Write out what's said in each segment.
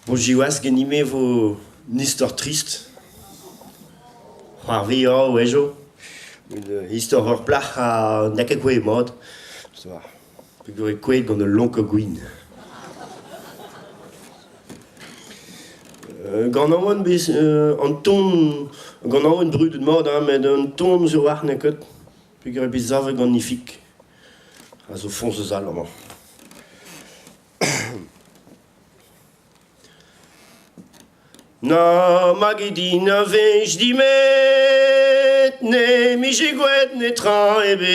Bon, jiwas genime vo histoire triste. Vi ouais jo. Une histoire hors plat à nakakwe mod. Ça va. Puis quoi dans le long coguine. Gannauwen bis en ton Gannauwen brut de mod met un ton zo war nekut. Puis bis zave magnifique. Also fonce allemand. Na magidina vej di met ne mi jegwet ne tra ebet.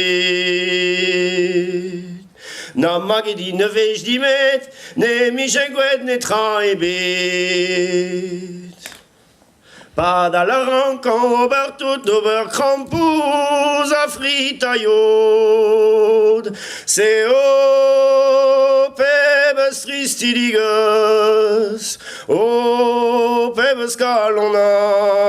Na magidina vej di met ne mi jegwet ne tra ebet. Pas da la rankan ober tout ober krampus a fritayod. Se o pebes tristidigas o pebes kalonat.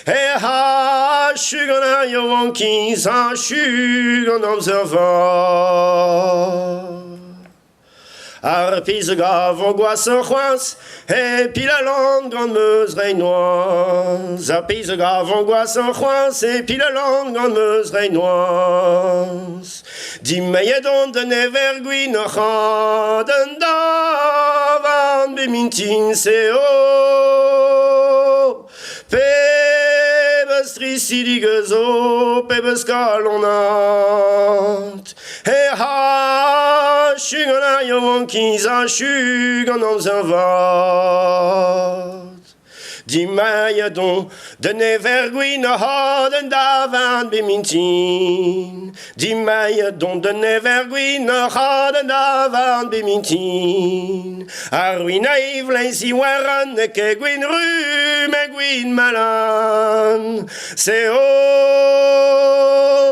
E ha shugan yo wankins ha shugan observat. Ar pisega vont goasser c'hoaz, et puis la langue grande meuse reinoise. Ar pisega vont goasser c'hoaz, et puis la langue grande meuse reinoise. Dimmeie don de neverguin den davan bemintin seo. Pebes trisidiges o, pebes kalonat. E ha shugan yo wankins a shugan observat. Dimmeie don de neverguin den davan bemintin. Dimmeie don de neverguin den davan bemintin. Ar wina ivlein si waren ke gwin ru me gwin malan. Se o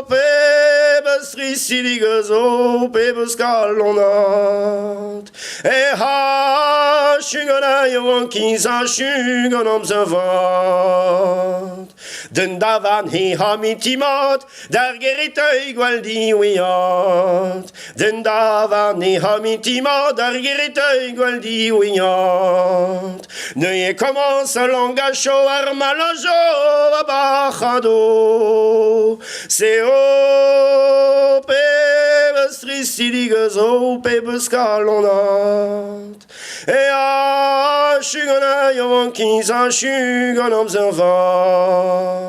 pebes trisidiges o pebes kalonat. E ha shugan yo wankins a shugan observat. Den davan he ha mitimat, dar geritei gwaldi wiat. Den davan he ha mitimat, dar geritei gwaldi wiat. Ne ye commence un langage chaud ar malajo abachado. Se o pebes trisidiges o pebes kalonat. E a shugan yo wankins a shugan observat.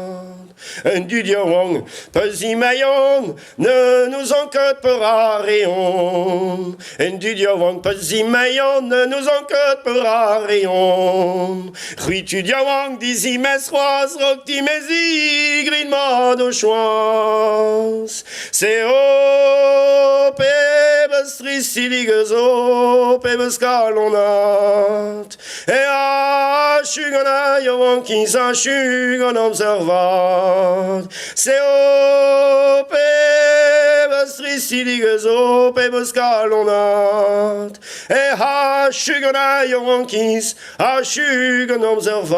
En du diorong, pezi mayon, ne nous enquête per aréon. En du diorong, pezi mayon, ne nous enquête per aréon. Rui tu diorong, disi mes rois, roc di mesi, grin ma de choas. Se o pebes trisidiges o pebes kalonat. E a shugan yo wankins a shugan observat. Se o pebes trisidiges o pebes kalonat. E ha shugan yo wankins a shugan observat.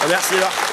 Merci.